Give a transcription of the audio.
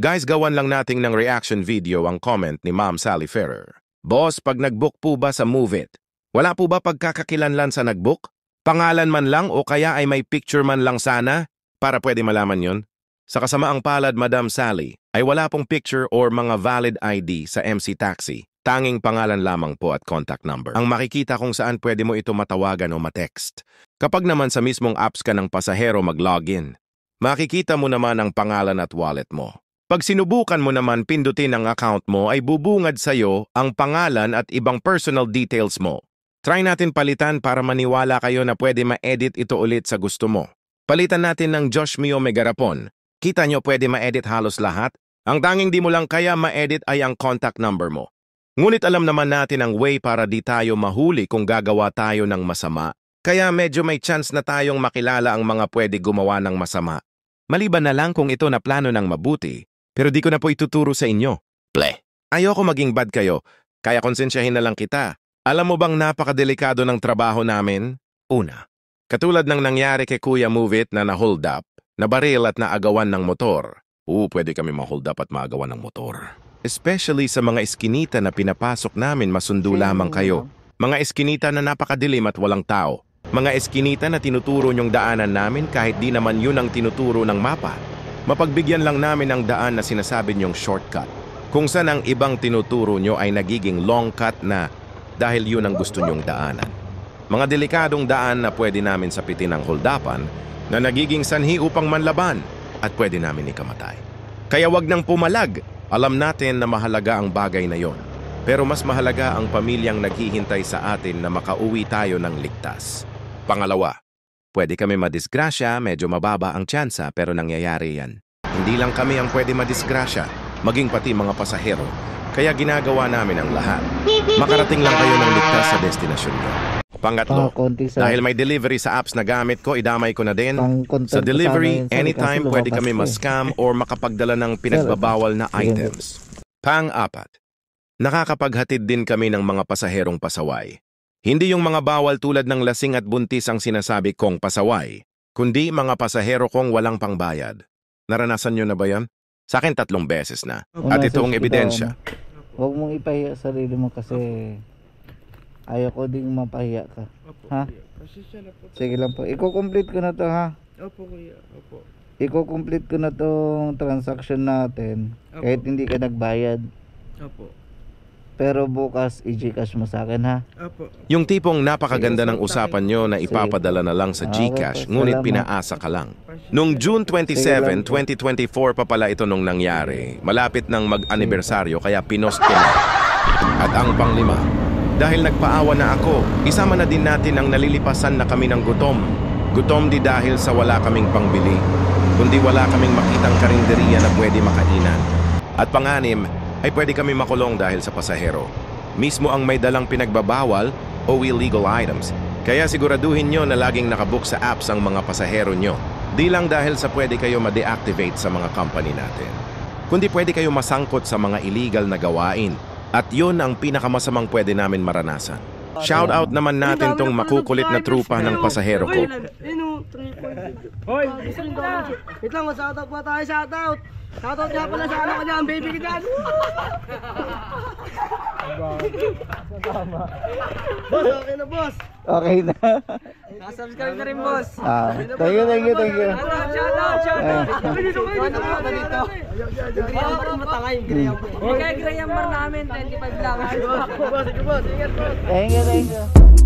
Guys, gawan lang nating ng reaction video ang comment ni Ma'am Sally Ferrer. Boss, pag nag-book po ba sa Move It, wala po ba pagkakakilanlan sa nag-book? Pangalan man lang o kaya ay may picture man lang sana para pwede malaman yon? Sa kasamaang palad, Madam Sally, ay wala pong picture or mga valid ID sa MC Taxi. Tanging pangalan lamang po at contact number. Ang makikita kung saan pwede mo ito matawagan o matext. Kapag naman sa mismong apps ka ng pasahero mag-login, makikita mo naman ang pangalan at wallet mo. Pag sinubukan mo naman pindutin ang account mo ay bubungad sa'yo ang pangalan at ibang personal details mo. Try natin palitan para maniwala kayo na pwede ma-edit ito ulit sa gusto mo. Palitan natin ng Josh Mio Megarapon. Kita nyo pwede ma-edit halos lahat. Ang tanging di mo lang kaya ma-edit ay ang contact number mo. Ngunit alam naman natin ang way para di tayo mahuli kung gagawa tayo ng masama. Kaya medyo may chance na tayong makilala ang mga pwede gumawa ng masama. Maliban na lang kung ito na plano ng mabuti. Pero di ko na po ituturo sa inyo. Ple. Ayoko maging bad kayo, kaya konsensyahin na lang kita. Alam mo bang napakadelikado ng trabaho namin? Una, katulad ng nangyari kay Kuya Move It na na-hold up, nabaril at naagawan ng motor. Pwede kami ma-hold up at maagawan ng motor. Especially sa mga eskinita na pinapasok namin, masundo lamang kayo. Mga eskinita na napakadilim at walang tao. Mga eskinita na tinuturo nyong daanan namin kahit di naman yun ang tinuturo ng mapa. Mapagbigyan lang namin ang daan na sinasabi niyong shortcut. Kung saan ang ibang tinuturo nyo ay nagiging long cut na dahil yun ang gusto nyong daanan. Mga delikadong daan na pwede namin sapitin ang holdapan na nagiging sanhi upang manlaban at pwede namin ikamatay. Kaya wag nang pumalag. Alam natin na mahalaga ang bagay na yon. Pero mas mahalaga ang pamilyang naghihintay sa atin na makauwi tayo ng ligtas. Pangalawa, pwede kami madisgrasya, medyo mababa ang tsansa pero nangyayari yan. Hindi lang kami ang pwede madisgrasya, maging pati mga pasahero. Kaya ginagawa namin ang lahat. Makarating lang kayo ng ligtas sa destinasyon nyo. Pangatlo, dahil may delivery sa apps na gamit ko, idamay ko na din. Sa delivery, anytime pwede kami ma-scam or makapagdala ng pinagbabawal na items. Pang-apat, nakakapaghatid din kami ng mga pasaherong pasaway. Hindi yung mga bawal tulad ng lasing at buntis ang sinasabi kong pasaway, kundi mga pasahero kong walang pangbayad. Naranasan nyo na ba yan? Sa akin 3 beses na. At ito ang ebidensya. Huwag mong ipahiya sarili mo kasi ayaw ko ding mapahiya ka. Ha? Sige lang po. Iko-complete ko na to ha. Opo kuya. Opo. Iko-complete ko na tong transaction natin. Opo. Kahit hindi ka nagbayad. Opo. Pero bukas i-Gcash mo sa akin ha. Opo. Yung tipong napakaganda ng usapan nyo na ipapadala na lang sa Gcash, ngunit pinaasa ka lang. Noong June 27, 2024 pa pala ito nung nangyari. Malapit ng mag-anibersaryo kaya pinost ko na. At ang panglima, dahil nagpaawa na ako, isama na din natin ang nalilipasan na kami ng gutom. Gutom di dahil sa wala kaming pangbili, kundi wala kaming makitang karinderiya na pwede makainan. At panganim, ay pwede kami makulong dahil sa pasahero. Mismo ang may dalang pinagbabawal o illegal items. Kaya siguraduhin nyo na laging nakabook sa apps ang mga pasahero nyo. Di lang dahil sa pwede kayo ma-deactivate sa mga company natin, kundi pwede kayo masangkot sa mga illegal na gawain. At yun ang pinakamasamang pwede namin maranasan. Shout out naman natin tong makukulit na trupa ng pasahero ko. Hoy, wait lang, shoutout po tayo, shoutout. Shoutout nga pala sa anak ko dyan, baby ko dyan. Boss, okay na boss. Okay na. Subscribe na rin boss. Thank you. Shoutout. Dito dito. Griyambar yung matangay, griyambar. Kaya griyambar namin, 25 lang. Boss, ingat boss. Thank you.